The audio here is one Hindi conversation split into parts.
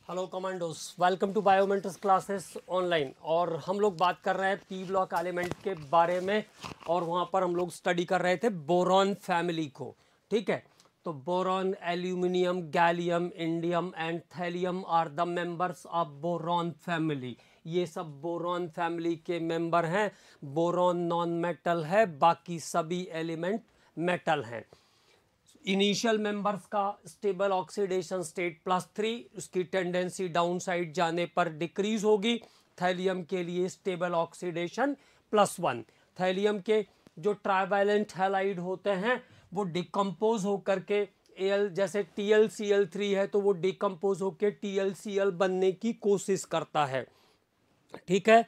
Hello commandos, welcome to Biomentors classes online. और हम लोग बात कर रहे हैं पी ब्लॉक एलिमेंट के बारे में, और वहाँ पर हम लोग स्टडी कर रहे थे बोरॉन फैमिली को। ठीक है, तो boron, aluminium, gallium, indium and thallium are the members of boron family. ये सब बोरॉन फैमिली के मेंबर हैं। बोरॉन नॉन मेटल है, बाकी सभी एलिमेंट मेटल हैं। इनिशियल मेंबर्स का स्टेबल ऑक्सीडेशन स्टेट +3, उसकी टेंडेंसी डाउन साइड जाने पर डिक्रीज होगी। थैलियम के लिए स्टेबल ऑक्सीडेशन +1। थैलियम के जो ट्राइवैलेंट हैलाइड होते हैं वो डिकम्पोज होकर के एल, जैसे TlCl3 है तो वो डिकम्पोज होकर TlCl बनने की कोशिश करता है। ठीक है,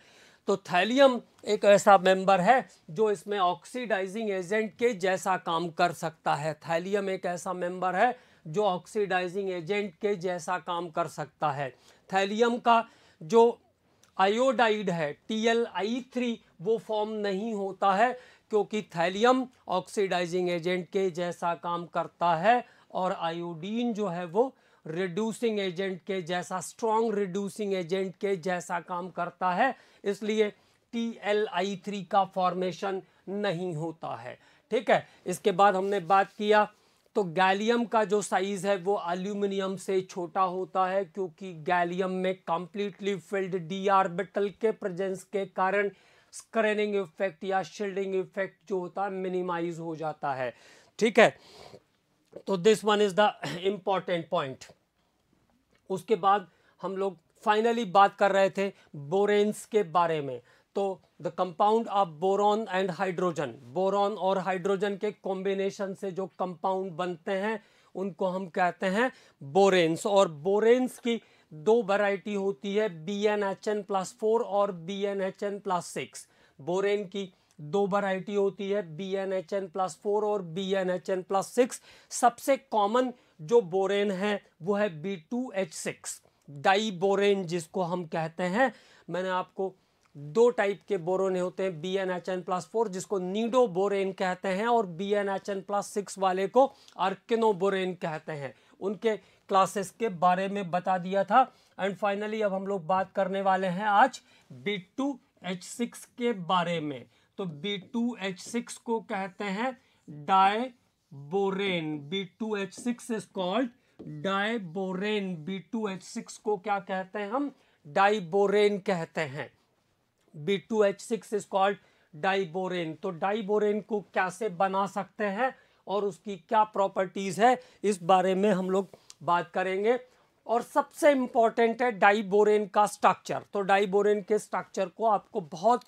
तो थैलियम एक ऐसा मेंबर है जो इसमें ऑक्सीडाइजिंग एजेंट के जैसा काम कर सकता है। थैलियम एक ऐसा मेंबर है जो ऑक्सीडाइजिंग एजेंट के जैसा काम कर सकता है। थैलियम का जो आयोडाइड है TlI3 वो फॉर्म नहीं होता है, क्योंकि थैलियम ऑक्सीडाइजिंग एजेंट के जैसा काम करता है और आयोडीन जो है वो रिड्यूसिंग एजेंट के जैसा, स्ट्रॉन्ग रिड्यूसिंग एजेंट के जैसा काम करता है, इसलिए TlI3 का फॉर्मेशन नहीं होता है। ठीक है, इसके बाद हमने बात किया तो गैलियम का जो साइज है वो एल्यूमिनियम से छोटा होता है, क्योंकि गैलियम में कंप्लीटली फिल्ड d ऑर्बिटल के प्रेजेंस के कारण स्क्रीनिंग इफेक्ट या शील्डिंग इफेक्ट जो होता है मिनिमाइज हो जाता है। ठीक है, तो this one is the important point. उसके बाद हम लोग फाइनली बात कर रहे थे बोरेन्स के बारे में। तो the compound of boron and hydrogen, boron और हाइड्रोजन के कॉम्बिनेशन से जो कंपाउंड बनते हैं उनको हम कहते हैं बोरेन्स। और बोरेन्स की दो वैरायटी होती है, BnHn+4 और BnHn+6। बोरेन की दो वैरायटी होती है, BnHn+4 और BnHn+6। सबसे कॉमन जो बोरेन है वो है B2H6 डाई बोरेन, जिसको हम कहते हैं। मैंने आपको दो टाइप के बोरोन होते हैं, BnHn+4 जिसको नीडो बोरेन कहते हैं और BnHn+6 वाले को आर्किनो बोरेन कहते हैं। उनके क्लासेस के बारे में बता दिया था। एंड फाइनली अब हम लोग बात करने वाले हैं आज B2H6 के बारे में। तो B2H6 को कहते हैं diborane. B2H6 is called diborane. B2H6 को क्या कहते हैं हम? डाई बोरेन कहते हैं। B2H6 is called diborane. तो डाई बोरेन को कैसे बना सकते हैं और उसकी क्या प्रॉपर्टीज है, इस बारे में हम लोग बात करेंगे। और सबसे इंपॉर्टेंट है डाई बोरेन का स्ट्रक्चर। तो डाई बोरेन के स्ट्रक्चर को आपको बहुत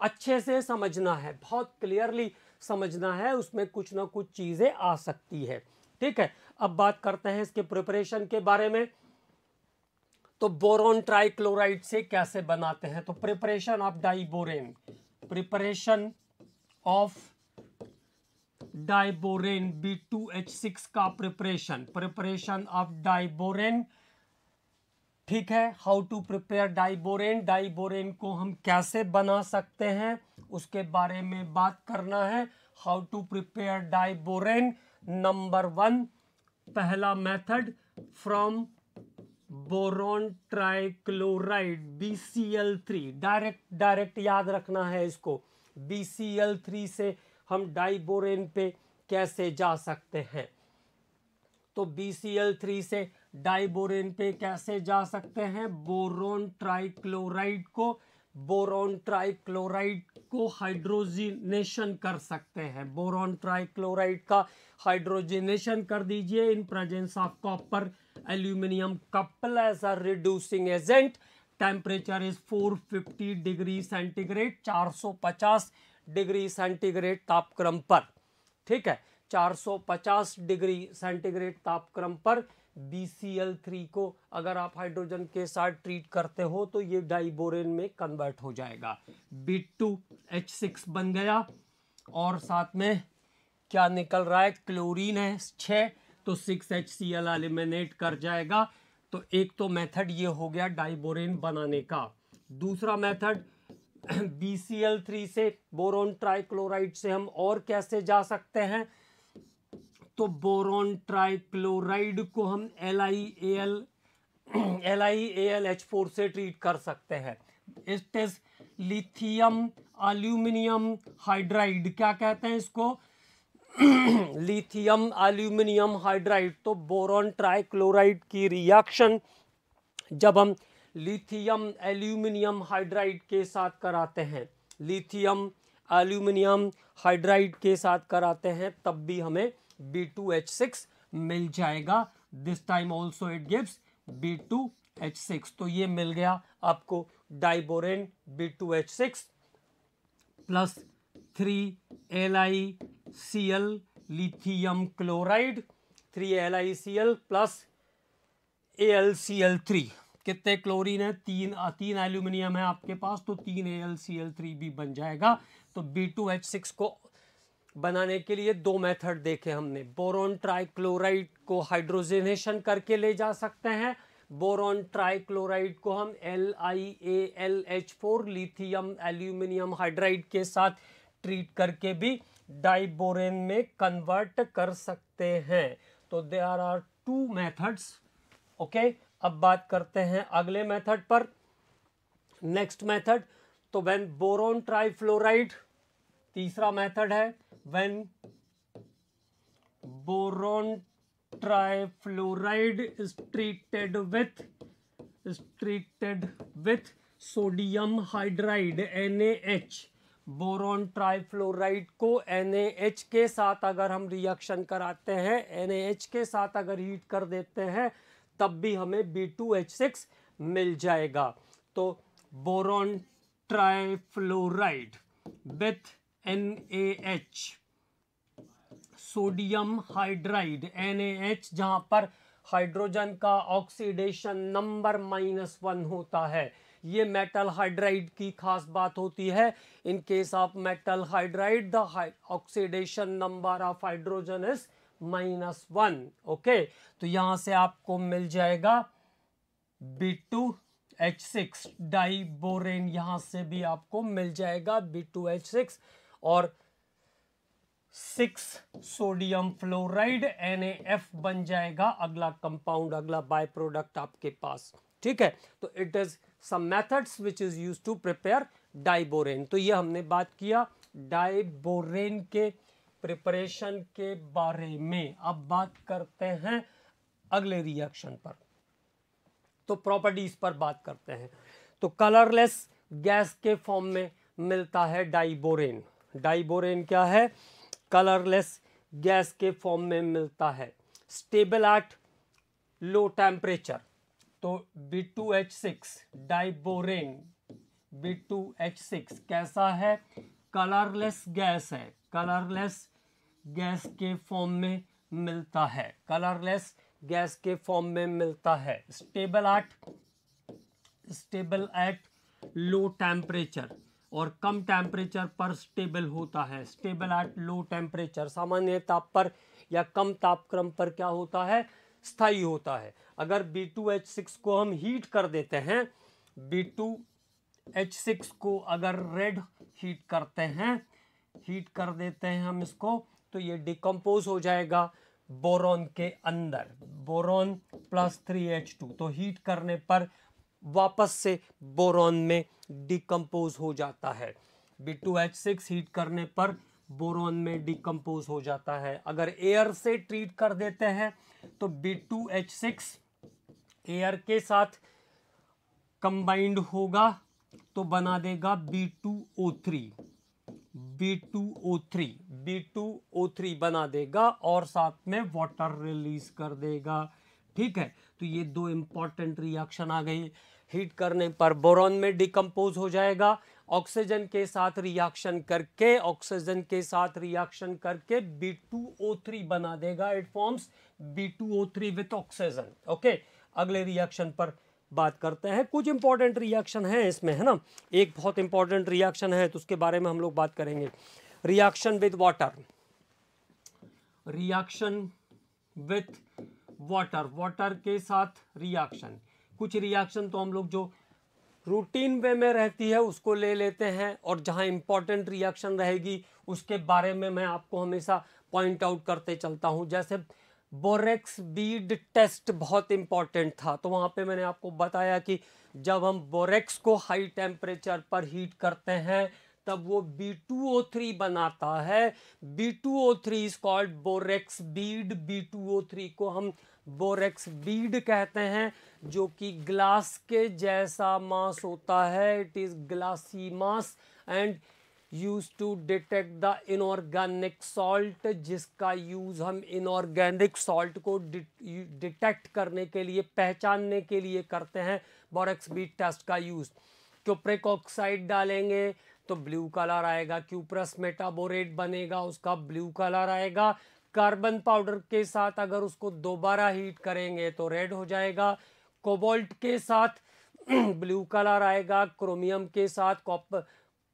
अच्छे से समझना है, बहुत क्लियरली समझना है, उसमें कुछ ना कुछ चीजें आ सकती है। ठीक है, अब बात करते हैं इसके प्रिपरेशन के बारे में। तो बोरॉन ट्राइक्लोराइड से कैसे बनाते हैं? तो preparation of diborane, preparation of diborane, B2H6 का प्रिपरेशन ऑफ डाई बोरेन। ठीक है, how to prepare diborane, diborane को हम कैसे बना सकते हैं उसके बारे में बात करना है। How to prepare diborane. Number 1, पहला method, from boron trichloride BCl3, direct याद रखना है इसको। BCl3 से हम डाई बोरेन पे कैसे जा सकते हैं? तो BCl3 से डाई बोरेन पे कैसे जा सकते हैं? बोरॉन ट्राइक्लोराइड को हाइड्रोजिनेशन कर सकते हैं। बोरॉन ट्राइक्लोराइड का हाइड्रोजिनेशन कर दीजिए in presence of copper aluminium couple as a reducing agent. Temperature is 450 degree centigrade, 450 degree centigrade तापक्रम पर। ठीक है, 450 डिग्री सेंटीग्रेड तापक्रम पर BCl3 को अगर आप हाइड्रोजन के साथ ट्रीट करते हो तो ये डाई बोरेन में कन्वर्ट हो जाएगा। B2H6 बन गया, और साथ में क्या निकल रहा है? क्लोरीन है 6, तो 6HCl एलिमिनेट कर जाएगा। तो एक तो मेथड ये हो गया डाई बोरेन बनाने का। दूसरा मेथड, BCl3 से बोरॉन ट्राइक्लोराइड से हम और कैसे जा सकते हैं? तो बोरॉन ट्राइक्लोराइड को हम LiAl LiAlH4 से ट्रीट कर सकते हैं। It is lithium aluminium hydride, क्या कहते हैं इसको? Lithium aluminium hydride. तो बोरॉन ट्राइक्लोराइड की रिएक्शन जब हम लिथियम एल्यूमिनियम हाइड्राइड के साथ कराते हैं, लिथियम एल्यूमिनियम हाइड्राइड के साथ कराते हैं, तब भी हमें B2H6 मिल जाएगा। This time also it gives B2H6। तो ये मिल गया आपको diborane B2H6 plus 3LiCl lithium chloride, 3LiCl plus AlCl3। कितने क्लोरीन है? तीन एल्यूमिनियम है आपके पास, तो 3 AlCl3 भी बन जाएगा। तो B2H6 को बनाने के लिए दो मेथड देखे हमने। बोरॉन ट्राइक्लोराइड को हाइड्रोजनेशन करके ले जा सकते हैं, बोरॉन ट्राइक्लोराइड को हम LiAlH4 लिथियम एल्यूमिनियम हाइड्राइड के साथ ट्रीट करके भी डाइबोरेन में कन्वर्ट कर सकते हैं। तो there are two methods. Okay, अब बात करते हैं अगले मेथड पर, नेक्स्ट मेथड। तो व्हेन बोरॉन ट्राइफ्लोराइड, तीसरा मेथड है, when boron trifluoride is treated with sodium hydride NaH। Boron trifluoride को NaH के साथ अगर हम रिएक्शन कराते हैं, NaH के साथ अगर हीट कर देते हैं, तब भी हमें B2H6 मिल जाएगा। तो boron trifluoride with NaH, sodium hydride NaH, जहां पर हाइड्रोजन का ऑक्सीडेशन नंबर -1 होता है। ये मेटल हाइड्राइड की खास बात होती है। इन case of metal hydride the oxidation number of hydrogen is -1। Okay, तो यहां से आपको मिल जाएगा B2H6 डाइबोरेन, यहां से भी आपको मिल जाएगा B2H6 और 6 सोडियम फ्लोराइड NaF बन जाएगा अगला कंपाउंड, अगला बाय प्रोडक्ट आपके पास। ठीक है, तो it is some methods which is used to prepare diborane. तो ये हमने बात किया डाइबोरेन के प्रिपरेशन के बारे में। अब बात करते हैं अगले रिएक्शन पर, तो प्रॉपर्टीज पर बात करते हैं। तो कलरलेस गैस के फॉर्म में मिलता है डाइबोरेन। डाइबोरेन क्या है? कलरलेस गैस के फॉर्म में मिलता है, स्टेबल एट लो टेम्परेचर। तो B2H6 डाइबोरेन B2H6 कैसा है? कलरलेस गैस है, कलरलेस गैस के फॉर्म में मिलता है, कलरलेस गैस के फॉर्म में मिलता है, स्टेबल एट लो टेम्परेचर और कम टेम्परेचर पर स्टेबल होता है। स्टेबल एट लो टेम्परेचर, सामान्य ताप पर या कम तापक्रम पर क्या होता है? स्थायी होता है। अगर B2H6 को हम हीट कर देते हैं, B2H6 को अगर रेड हीट करते हैं, हीट कर देते हैं हम इसको, तो ये डिकम्पोज हो जाएगा बोरॉन के अंदर, बोरॉन प्लस 3H2। तो हीट करने पर वापस से बोरॉन में डिकम्पोज हो जाता है। B2H6 हीट करने पर बोरॉन में डिकम्पोज हो जाता है। अगर एयर से ट्रीट कर देते हैं तो B2H6 एयर के साथ कंबाइंड होगा तो बना देगा B2O3, B2O3 बना देगा और साथ में वाटर रिलीज कर देगा। ठीक है, तो ये दो इंपॉर्टेंट रिएक्शन आ गई। हीट करने पर बोरॉन में डिकम्पोज हो जाएगा, ऑक्सीजन के साथ रिएक्शन करके, ऑक्सीजन के साथ रिएक्शन करके B2O3 बना देगा। It forms B2O3 with oxygen. Okay, अगले रिएक्शन पर बात करते हैं। कुछ इंपॉर्टेंट रिएक्शन है इसमें, है ना। एक बहुत इंपॉर्टेंट रिएक्शन है तो उसके बारे में हम लोग बात करेंगे। Reaction with water, reaction with water, water के साथ रिएक्शन। कुछ रिएक्शन तो हम लोग जो रूटीन वे में रहती है उसको ले लेते हैं, और जहां इंपॉर्टेंट रिएक्शन रहेगी उसके बारे में मैं आपको हमेशा पॉइंट आउट करते चलता हूं। जैसे बोरेक्स बीड टेस्ट बहुत इंपॉर्टेंट था। तो वहाँ पे मैंने आपको बताया कि जब हम बोरेक्स को हाई टेम्परेचर पर हीट करते हैं तब वो B2O3 बनाता है। B2O3 is called borax bead. B2O3 को हम बोरेक्स बीड कहते हैं, जो कि ग्लास के जैसा मास होता है। It is glassy mass and use to detect the inorganic salt, जिसका यूज हम इनऑर्गेनिक सॉल्ट को डिटेक्ट करने के लिए, पहचानने के लिए करते हैं। बोरेक्स बीड टेस्ट का यूज, क्यूप्रिक ऑक्साइड डालेंगे तो ब्लू कलर आएगा, क्यूप्रस मेटाबोरेट बनेगा उसका ब्लू कलर आएगा। कार्बन पाउडर के साथ अगर उसको दोबारा हीट करेंगे तो रेड हो जाएगा। कोबाल्ट के साथ ब्लू कलर आएगा, क्रोमियम के साथ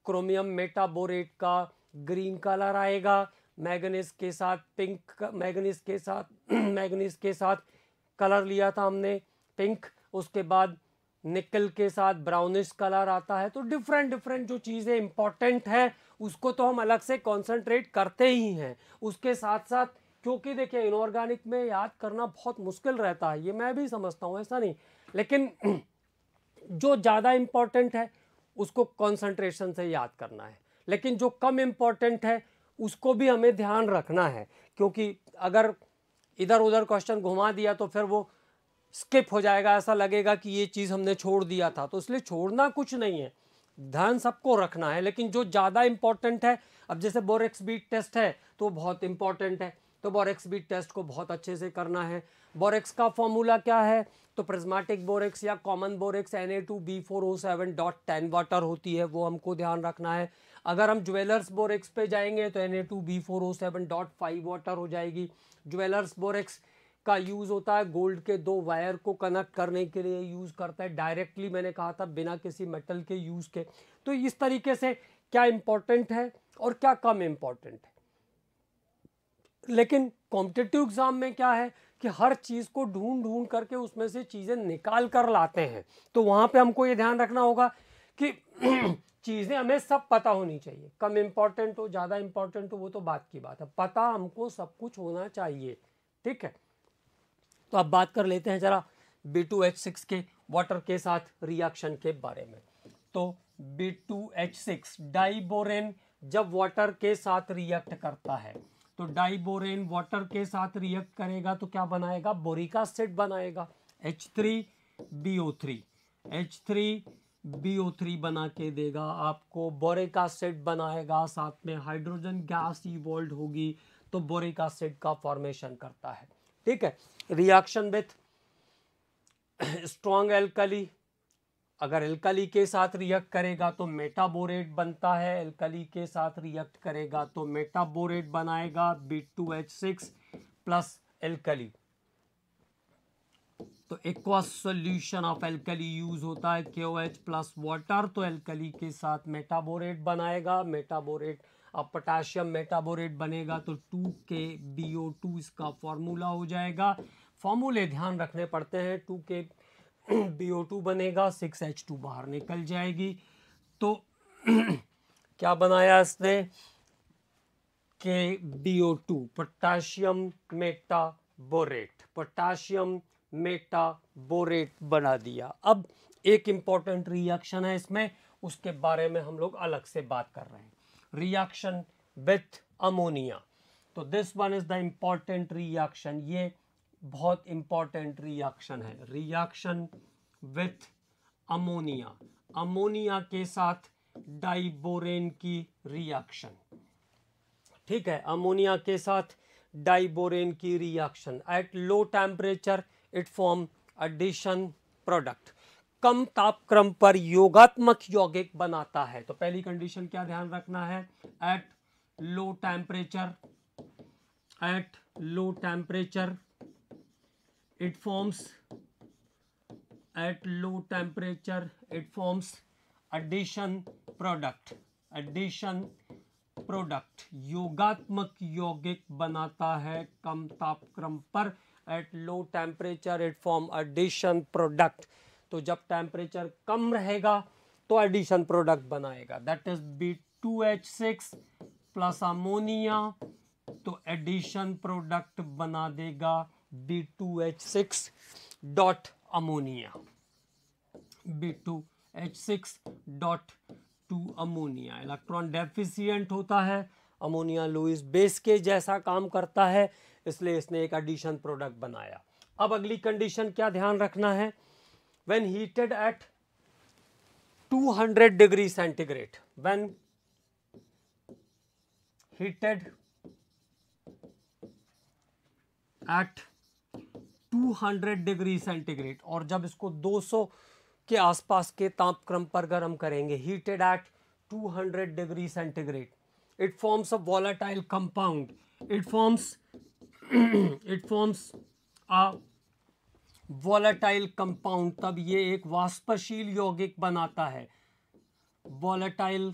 क्रोमियम मेटाबोरेट का ग्रीन कलर आएगा, मैग्नीज के साथ पिंक, मैग्नीज के साथ कलर लिया था हमने पिंक, उसके बाद निकल के साथ ब्राउनिश कलर आता है। तो डिफरेंट जो चीज़ें इंपॉर्टेंट है उसको तो हम अलग से कॉन्सेंट्रेट करते ही हैं। उसके साथ साथ, क्योंकि देखिए इनऑर्गेनिक में याद करना बहुत मुश्किल रहता है, ये मैं भी समझता हूँ, ऐसा नहीं, लेकिन जो ज़्यादा इंपॉर्टेंट है उसको कंसंट्रेशन से याद करना है, लेकिन जो कम इंपॉर्टेंट है उसको भी हमें ध्यान रखना है, क्योंकि अगर इधर उधर क्वेश्चन घुमा दिया तो फिर वो स्किप हो जाएगा, ऐसा लगेगा कि ये चीज़ हमने छोड़ दिया था। तो इसलिए छोड़ना कुछ नहीं है, ध्यान सबको रखना है, लेकिन जो ज़्यादा इंपॉर्टेंट है, अब जैसे बोरेक्स बीड टेस्ट है तो बहुत इंपॉर्टेंट है, तो बोरेक्स बीड टेस्ट को बहुत अच्छे से करना है। बोरेक्स का फॉर्मूला क्या है? तो प्रिज्मेटिक बोरेक्स या कॉमन बोरेक्स Na2B4O7.10 वाटर होती है, वो हमको ध्यान रखना है। अगर हम ज्वेलर्स बोरेक्स पे जाएंगे तो Na2B4O7.5 वाटर हो जाएगी। ज्वेलर्स बोरेक्स का यूज़ होता है गोल्ड के दो वायर को कनेक्ट करने के लिए यूज़ करता है, डायरेक्टली मैंने कहा था, बिना किसी मेटल के यूज़ के। तो इस तरीके से क्या इंपॉर्टेंट है और क्या कम इंपॉर्टेंट है। लेकिन कॉम्पिटिटिव एग्जाम में क्या है कि हर चीज़ को ढूंढ करके उसमें से चीज़ें निकाल कर लाते हैं, तो वहाँ पे हमको ये ध्यान रखना होगा कि चीज़ें हमें सब पता होनी चाहिए, कम इंपॉर्टेंट हो ज़्यादा इंपॉर्टेंट हो वो तो बात की बात है, पता हमको सब कुछ होना चाहिए, ठीक है। तो अब बात कर लेते हैं जरा B2H6 के वाटर के साथ रिएक्शन के बारे में। तो B2H6 डाइबोरेन जब वाटर के साथ रिएक्ट करता है, तो डाइबोरेन वाटर के साथ रिएक्ट करेगा तो क्या बनाएगा? बोरिक एसिड बनाएगा, H3BO3, H3BO3 बना के देगा आपको, बोरिक एसिड बनाएगा, साथ में हाइड्रोजन गैस इवॉल्व होगी, तो बोरिक एसिड का फॉर्मेशन करता है, ठीक है। रिएक्शन विथ स्ट्रॉन्ग एल्कली, अगर एल्कली के साथ रिएक्ट करेगा तो मेटाबोरेट बनता है, एल्कली के साथ रिएक्ट करेगा तो मेटाबोरेट बनाएगा B2H6 प्लस एल्कली। तो aqueous solution of alkali use होता है, KOH प्लस वाटर, तो एल्कली के साथ मेटाबोरेट बनाएगा, मेटाबोरेट, अब पोटाशियम मेटाबोरेट बनेगा तो 2KBO2 इसका फॉर्मूला हो जाएगा। फॉर्मूले ध्यान रखने पड़ते हैं, 2KBO2 बनेगा, 6H2 बाहर निकल जाएगी। तो क्या बनाया इसने? KBO2, potassium metaborate, potassium metaborate बना दिया। अब एक इंपॉर्टेंट रिएक्शन है इसमें, उसके बारे में हम लोग अलग से बात कर रहे हैं, रिएक्शन विथ अमोनिया। तो this one is the important reaction, ये बहुत इंपॉर्टेंट रिएक्शन है, रिएक्शन विथ अमोनिया, अमोनिया के साथ डाइबोरेन की रिएक्शन, ठीक है, अमोनिया के साथ डाइबोरेन की reaction. At low temperature it form addition product, कम तापक्रम पर योगात्मक यौगिक बनाता है। तो पहली कंडीशन क्या ध्यान रखना है? Eight low temperature, eight low temperature it forms, at low temperature it forms addition product, addition product, योगात्मक यौगिक बनाता है कम तापक्रम पर, at low temperature it form addition product। तो जब टेम्परेचर कम रहेगा तो एडिशन प्रोडक्ट बनाएगा, that is B2H6 plus ammonia तो एडिशन प्रोडक्ट बना देगा B2H6 dot ammonia, B2H6 dot two ammonia. Electron deficient होता है, अमोनिया लुईस बेस के जैसा काम करता है, इसलिए इसने एक एडिशन प्रोडक्ट बनाया। अब अगली कंडीशन क्या ध्यान रखना है, when heated at 200 degree centigrade, when heated at 200 degree centigrade, और जब इसको 200 के आसपास के तापक्रम पर गर्म करेंगे, heated at 200 degree centigrade, it forms a volatile compound, it forms a volatile compound, तब ये एक वाष्पशील यौगिक बनाता है। वॉलेटाइल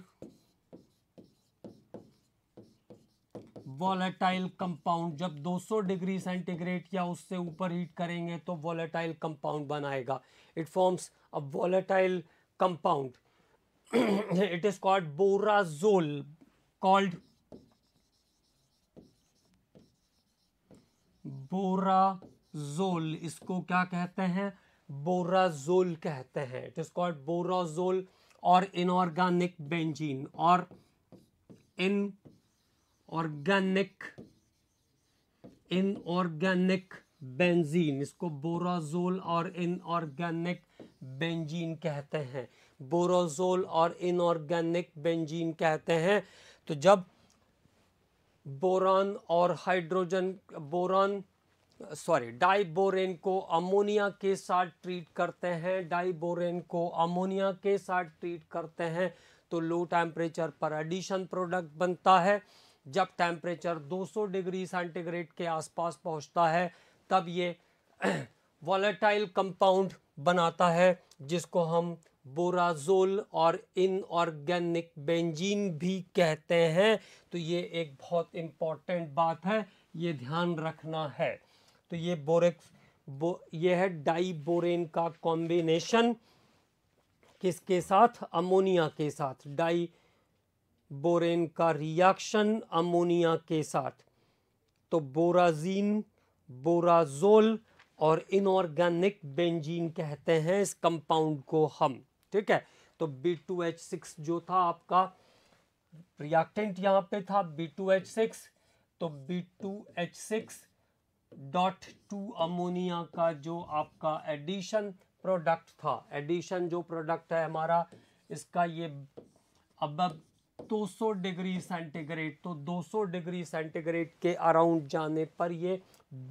कंपाउंड जब 200 डिग्री सेंटीग्रेड या उससे ऊपर हीट करेंगे तो वॉलेटाइल कंपाउंड बनाएगा। It forms a volatile compound, it is called borazole, called borazole. इसको क्या कहते हैं, बोराजोल कहते हैं। इट इज कॉल्ड बोराजोल और इनऑर्गेनिक बेंजीन, और इनऑर्गेनिक बेंजीन, इसको बोराजोल और इनऑर्गेनिक बेंजीन कहते हैं। बोराजोल और इनऑर्गेनिक बेंजीन कहते हैं। तो जब बोरान और डाइबोरेन को अमोनिया के साथ ट्रीट करते हैं, डाइबोरेन को अमोनिया के साथ ट्रीट करते हैं, तो लो टेम्परेचर पर एडिशन प्रोडक्ट बनता है। जब टेम्परेचर 200 डिग्री सेंटीग्रेड के आसपास पहुंचता है, तब ये वॉलेटाइल कंपाउंड बनाता है, जिसको हम बोराजोल और इनऑर्गेनिक बेंजीन भी कहते हैं। तो ये एक बहुत इंपॉर्टेंट बात है, ये ध्यान रखना है। तो ये ये है डाइबोरेन का कॉम्बिनेशन किसके साथ, अमोनिया के साथ, डाइबोरेन का रिएक्शन अमोनिया के साथ। तो बोराजीन, बोराजोल और इनऑर्गेनिक बेंजीन कहते हैं इस कंपाउंड को हम, ठीक है। तो B2H6 जो था आपका रिएक्टेंट यहाँ पे था B2H6, तो B2H6 डॉट टू अमोनिया का जो आपका एडिशन प्रोडक्ट था, एडिशन जो प्रोडक्ट है हमारा, इसका ये अब 200 डिग्री सेंटीग्रेड, तो 200 डिग्री सेंटीग्रेड के अराउंड जाने पर ये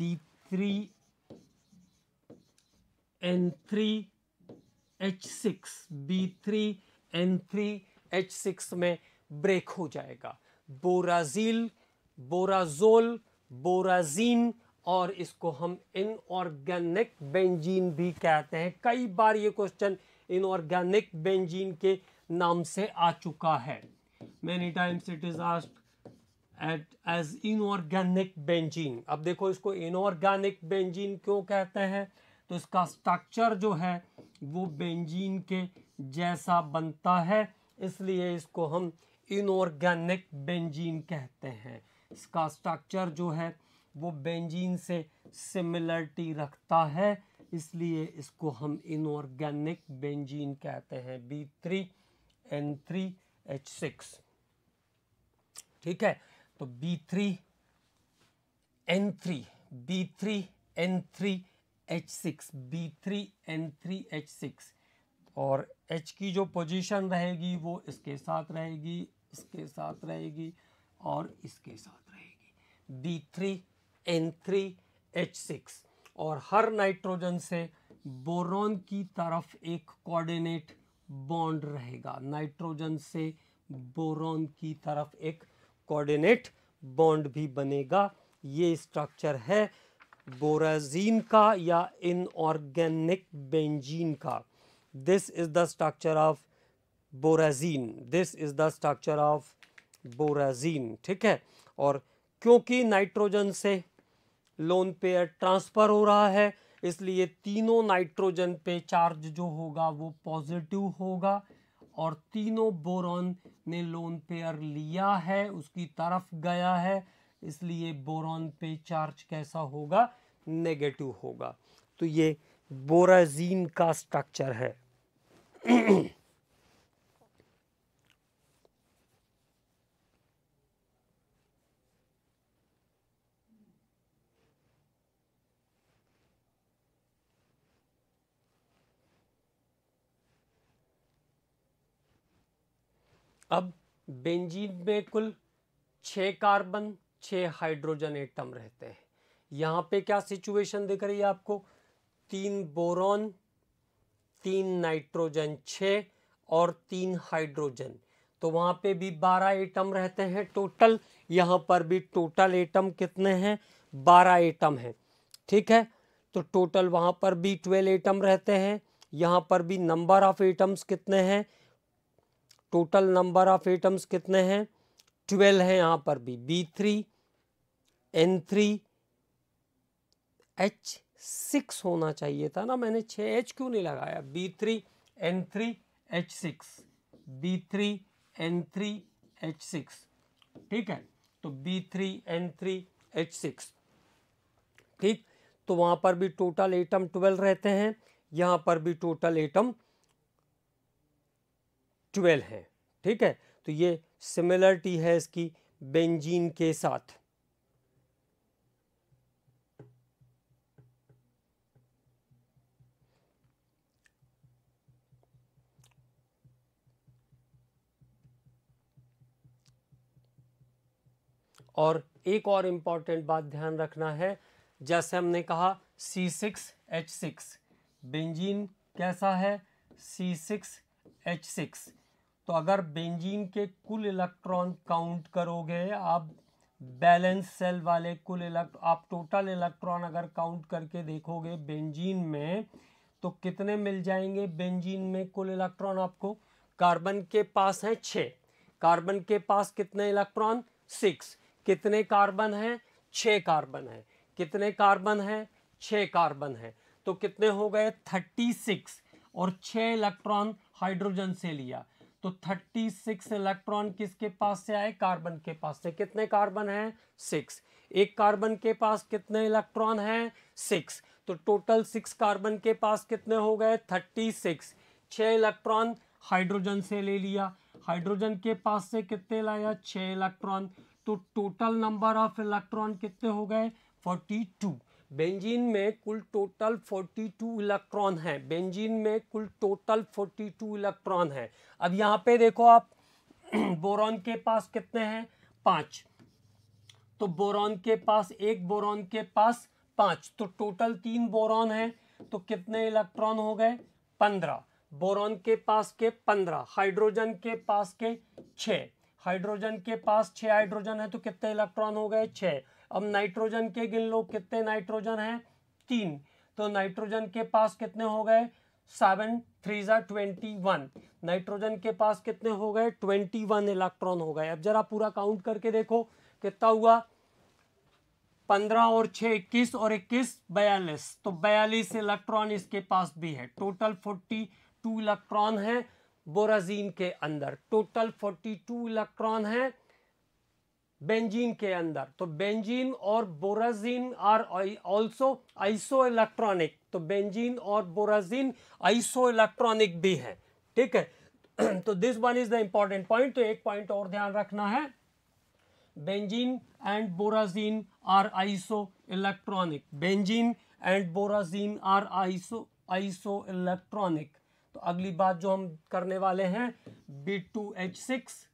B3N3H6 में ब्रेक हो जाएगा। बोराजोल, बोराजीन, और इसको हम इनऑर्गेनिक बेंजीन भी कहते हैं। कई बार ये क्वेश्चन इनऑर्गेनिक बेंजीन के नाम से आ चुका है। Many times it is asked as inorganic benzene। अब देखो इसको inorganic benzene क्यों कहते हैं, तो इसका स्ट्रक्चर जो है वो बेंजीन के जैसा बनता है, इसलिए इसको हम इनऑर्गेनिक बेंजीन कहते हैं। इसका स्ट्रक्चर जो है वो बेंजीन से सिमिलरिटी रखता है, इसलिए इसको हम इनऑर्गेनिक बेंजीन कहते हैं, B3N3H6, ठीक है। तो B3N3H6 और H की जो पोजीशन रहेगी वो इसके साथ रहेगी, इसके साथ रहेगी और इसके साथ रहेगी, B3N3H6। और हर नाइट्रोजन से बोरॉन की तरफ एक कोऑर्डिनेट बॉन्ड रहेगा, नाइट्रोजन से बोरॉन की तरफ एक कोऑर्डिनेट बॉन्ड भी बनेगा। ये स्ट्रक्चर है बोराजीन का या इनऑर्गेनिक बेंजीन का। This is the structure of borazine, this is the structure of borazine, ठीक है। और क्योंकि नाइट्रोजन से लोन पेयर ट्रांसफर हो रहा है, इसलिए तीनों नाइट्रोजन पे चार्ज जो होगा वो पॉजिटिव होगा, और तीनों बोरॉन ने लोन पेयर लिया है, उसकी तरफ गया है, इसलिए बोरॉन पे चार्ज कैसा होगा, नेगेटिव होगा। तो ये बोराजीन का स्ट्रक्चर है। अब बेंजीन में कुल 6 कार्बन 6 हाइड्रोजन एटम रहते हैं। यहाँ पे क्या सिचुएशन दिख रही है आपको, 3 बोरॉन 3 नाइट्रोजन 6 और 3 हाइड्रोजन, तो वहाँ पे भी 12 एटम रहते हैं टोटल। यहाँ पर भी टोटल एटम कितने हैं, 12 एटम हैं, ठीक है। तो टोटल वहाँ पर भी 12 एटम रहते हैं। यहाँ पर भी नंबर ऑफ एटम्स कितने हैं, टोटल नंबर ऑफ एटम्स कितने हैं, 12 है। यहाँ पर भी B3N3H6 होना चाहिए था ना, मैंने 6H क्यों नहीं लगाया, B3N3H6, B3N3H6, ठीक है। तो B3N3H6, ठीक। तो वहाँ पर भी टोटल एटम 12 रहते हैं, यहाँ पर भी टोटल एटम 12 है, ठीक है। तो ये सिमिलरिटी है इसकी बेंजीन के साथ। और एक और इम्पॉर्टेंट बात ध्यान रखना है, जैसे हमने कहा C6H6, बेंजीन कैसा है, C6H6। तो अगर बेंजीन के कुल इलेक्ट्रॉन काउंट करोगे आप, बैलेंस सेल वाले कुल आप टोटल इलेक्ट्रॉन अगर काउंट करके देखोगे बेंजीन में, तो कितने मिल जाएंगे बेंजीन में कुल इलेक्ट्रॉन आपको। कार्बन के पास है 6, कार्बन के पास कितने इलेक्ट्रॉन, 6। कितने कार्बन है, 6 कार्बन है। कितने कार्बन है, 6 कार्बन है। तो कितने हो गए, 36, और 6 इलेक्ट्रॉन हाइड्रोजन से लिया, तो 36 इलेक्ट्रॉन किसके पास से आए, कार्बन के पास से। कितने कार्बन है, 6। एक कार्बन के पास कितने इलेक्ट्रॉन है, 6। तो टोटल 6 कार्बन के पास कितने हो गए, 36। 6 इलेक्ट्रॉन हाइड्रोजन से ले लिया, हाइड्रोजन के पास से कितने लाया, 6 इलेक्ट्रॉन। तो टोटल नंबर ऑफ इलेक्ट्रॉन कितने हो गए, 42। बेंजीन में कुल टोटल 42 इलेक्ट्रॉन है, बेंजीन में कुल टोटल 42 इलेक्ट्रॉन है। अब यहाँ पे देखो आप, बोरॉन के पास कितने हैं, 5। तो बोरॉन के पास, एक बोरॉन के पास 5, तो टोटल 3 बोरॉन है, तो कितने इलेक्ट्रॉन हो गए, 15। बोरॉन के पास के 15, हाइड्रोजन के पास के 6, हाइड्रोजन के पास 6 हाइड्रोजन है, तो कितने इलेक्ट्रॉन हो गए, 6। अब नाइट्रोजन के गिन लो, कितने नाइट्रोजन है, 3। तो नाइट्रोजन के पास कितने हो गए, 7 3 21। नाइट्रोजन के पास कितने हो गए, 21 इलेक्ट्रॉन हो गए। अब जरा पूरा काउंट करके देखो कितना हुआ, 15 और 6 21, और 21 42, तो 42 इलेक्ट्रॉन इसके पास भी है। टोटल 42 इलेक्ट्रॉन है बोराजीन के अंदर, टोटल 42 इलेक्ट्रॉन है बेंजीन के अंदर। तो बेंजीन और borazine are also isoelectronic, तो बेंजीन और बोराजीन आइसो इलेक्ट्रॉनिक भी है, ठीक है। तो this one is the important point. तो एक पॉइंट और ध्यान रखना है, benzene and borazine are isoelectronic, benzene and borazine are isoelectronic. तो अगली बात जो हम करने वाले हैं, B2H6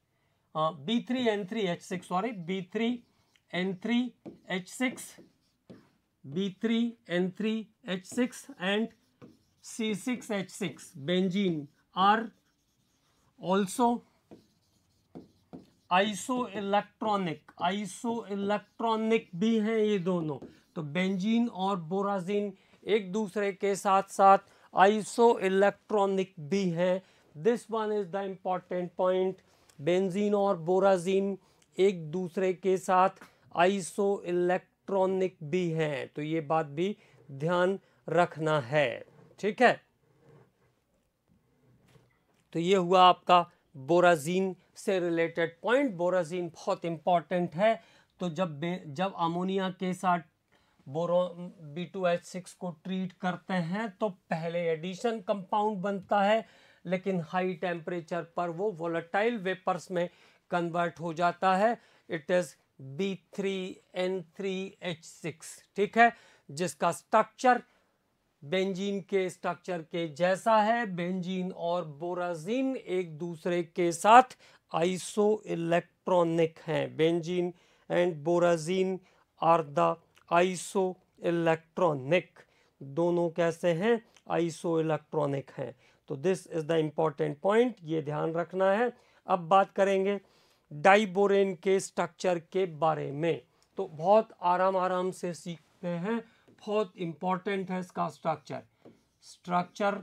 B3N3H6 sorry B3N3H6 B3N3H6 and C6H6 benzene are also isoelectronic भी हैं ये दोनों। तो बेंजीन और बोराजीन एक दूसरे के साथ साथ आइसोइलेक्ट्रॉनिक भी हैं। This one is the important point, benzene और बोराजीन एक दूसरे के साथ आइसोइलेक्ट्रॉनिक भी हैं, तो ये बात भी ध्यान रखना है, ठीक है। तो ये हुआ आपका बोराजीन से रिलेटेड पॉइंट। बोराजीन बहुत इंपॉर्टेंट है, तो जब अमोनिया के साथ बोरोन B2H6 को ट्रीट करते हैं तो पहले एडिशन कंपाउंड बनता है, लेकिन हाई टेम्परेचर पर वो वोलेटाइल वेपर्स में कन्वर्ट हो जाता है। इट इज B3N3H6, ठीक है, जिसका स्ट्रक्चर बेंजीन के स्ट्रक्चर के जैसा है। बेंजीन और बोराजीन एक दूसरे के साथ आइसो इलेक्ट्रॉनिक हैं। Benzene and borazine are the isoelectronic, दोनों कैसे हैं? आइसो इलेक्ट्रॉनिक हैं। तो this is the important point, ये ध्यान रखना है। अब बात करेंगे डाइबोरेन के स्ट्रक्चर के बारे में, तो बहुत आराम से सीखते हैं, बहुत इंपॉर्टेंट है इसका structure. Structure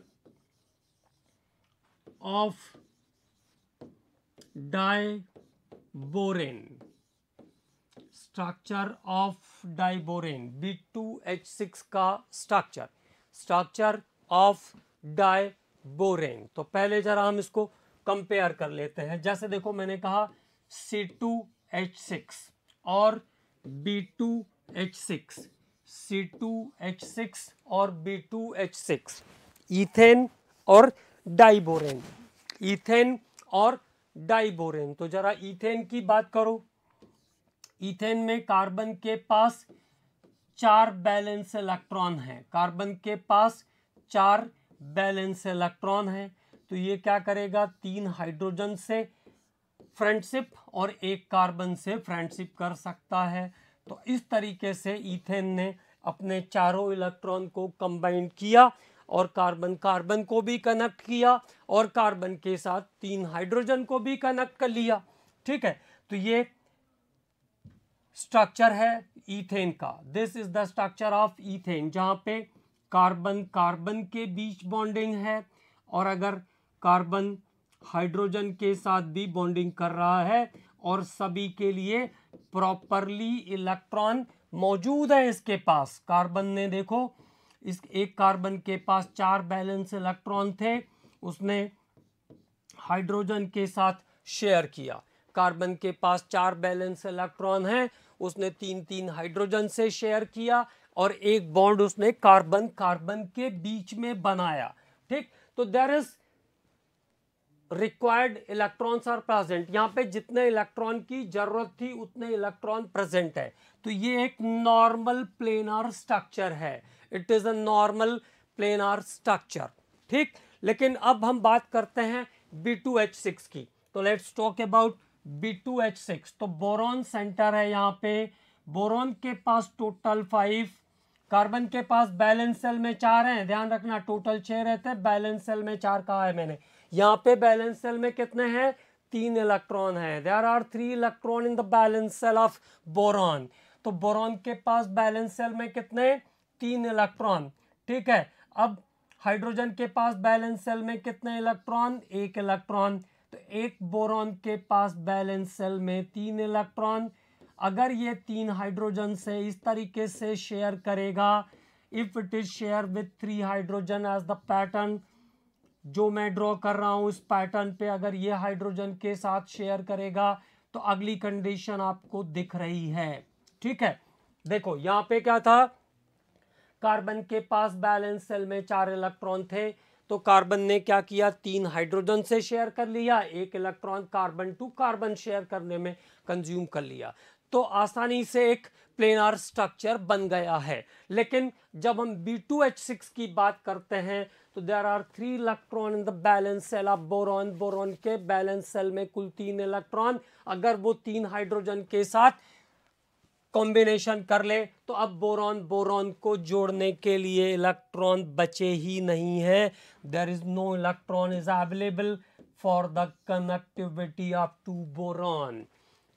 of diborane, structure of diborane, B2H6 का स्ट्रक्चर ऑफ डाइबोरेन। तो पहले जरा हम इसको कंपेयर कर लेते हैं। जैसे देखो मैंने कहा C2H6 और B2H6, C2H6 और B2H6, इथेन और डाइबोरेन, इथेन और डाइबोरेन। तो जरा इथेन की बात करो। इथेन में कार्बन के पास 4 बैलेंस इलेक्ट्रॉन हैं, कार्बन के पास 4 बैलेंस इलेक्ट्रॉन हैं। तो ये क्या करेगा? 3 हाइड्रोजन से फ्रेंडशिप और 1 कार्बन से फ्रेंडशिप कर सकता है। तो इस तरीके से इथेन ने अपने चारों इलेक्ट्रॉन को कंबाइन किया और कार्बन को भी कनेक्ट किया और कार्बन के साथ 3 हाइड्रोजन को भी कनेक्ट कर लिया, ठीक है। तो ये स्ट्रक्चर है इथेन का। This is the structure of ethane, जहां पे कार्बन के बीच बॉन्डिंग है और अगर कार्बन हाइड्रोजन के साथ भी बॉन्डिंग कर रहा है और सभी के लिए प्रॉपरली इलेक्ट्रॉन मौजूद है इसके पास। कार्बन ने देखो, इस एक कार्बन के पास 4 बैलेंस इलेक्ट्रॉन थे, उसने हाइड्रोजन के साथ शेयर किया। कार्बन के पास 4 बैलेंस इलेक्ट्रॉन हैं, उसने 3 हाइड्रोजन से शेयर किया और एक बॉन्ड उसने कार्बन के बीच में बनाया, ठीक। तो there is required electrons are present, यहाँ पे जितने इलेक्ट्रॉन की जरूरत थी उतने इलेक्ट्रॉन प्रेजेंट है। तो ये एक नॉर्मल प्लेनर स्ट्रक्चर है, it is a normal planar structure, ठीक। लेकिन अब हम बात करते हैं B2H6 की। तो लेट्स टॉक अबाउट B2H6। तो बोरॉन सेंटर है यहाँ पे, बोरॉन के पास टोटल 5, कार्बन के पास बैलेंस सेल में 4 हैं, ध्यान रखना टोटल 6 रहते हैं, बैलेंस सेल में 4 कहा है मैंने। यहाँ पे बैलेंस सेल में कितने हैं? 3 इलेक्ट्रॉन है। There are 3 electron in the balance cell of boron. तो बोरॉन के पास बैलेंस सेल में कितने? 3 इलेक्ट्रॉन, ठीक है। अब हाइड्रोजन के पास बैलेंस सेल में कितने इलेक्ट्रॉन? 1 इलेक्ट्रॉन। तो एक बोरॉन के पास बैलेंस सेल में 3 इलेक्ट्रॉन। अगर ये 3 हाइड्रोजन से इस तरीके से शेयर करेगा, if it is share with 3 hydrogen as the pattern जो मैं ड्रॉ कर रहा हूं, इस पैटर्न पे अगर ये हाइड्रोजन के साथ शेयर करेगा तो अगली कंडीशन आपको दिख रही है, ठीक है। देखो यहाँ पे क्या था, कार्बन के पास बैलेंस सेल में 4 इलेक्ट्रॉन थे, तो कार्बन ने क्या किया? 3 हाइड्रोजन से शेयर कर लिया, 1 electron carbon to carbon share करने में कंज्यूम कर लिया। तो आसानी से एक प्लेनर स्ट्रक्चर बन गया है। लेकिन जब हम B2H6 की बात करते हैं तो there are 3 electron in the balance cell of boron. Boron के बैलेंस सेल में कुल 3 इलेक्ट्रॉन, अगर वो 3 हाइड्रोजन के साथ कॉम्बिनेशन कर ले तो अब बोरॉन को जोड़ने के लिए इलेक्ट्रॉन बचे ही नहीं है। There is no electron is available for the connectivity of 2 boron.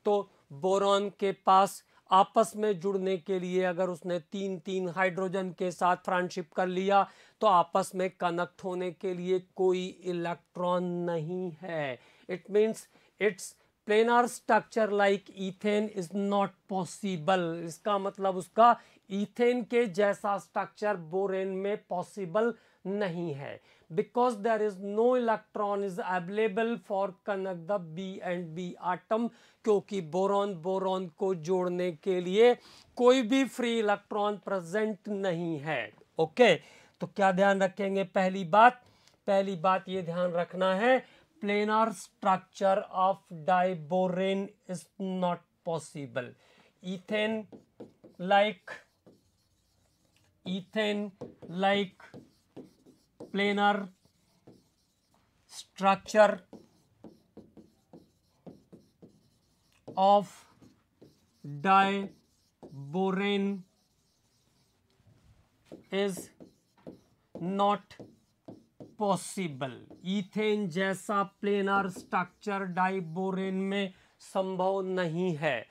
तो बोरॉन के पास आपस में जुड़ने के लिए अगर उसने 3 हाइड्रोजन के साथ फ्रेंडशिप कर लिया तो आपस में कनेक्ट होने के लिए कोई इलेक्ट्रॉन नहीं है। It means it's planar structure like ethane is not possible. इसका मतलब उसका इथेन के जैसा स्ट्रक्चर बोरेन में पॉसिबल नहीं है, because there is no electron is available for connect the B and B atom, क्योंकि बोरॉन बोरॉन को जोड़ने के लिए कोई भी फ्री इलेक्ट्रॉन प्रेजेंट नहीं है। ओके, तो क्या ध्यान रखेंगे? पहली बात ये ध्यान रखना है, planar structure of diborane is not possible. ethane like planar structure of diborane is not possible। Ethane जैसा प्लेनर स्ट्रक्चर डाइबोरेन में संभव नहीं है।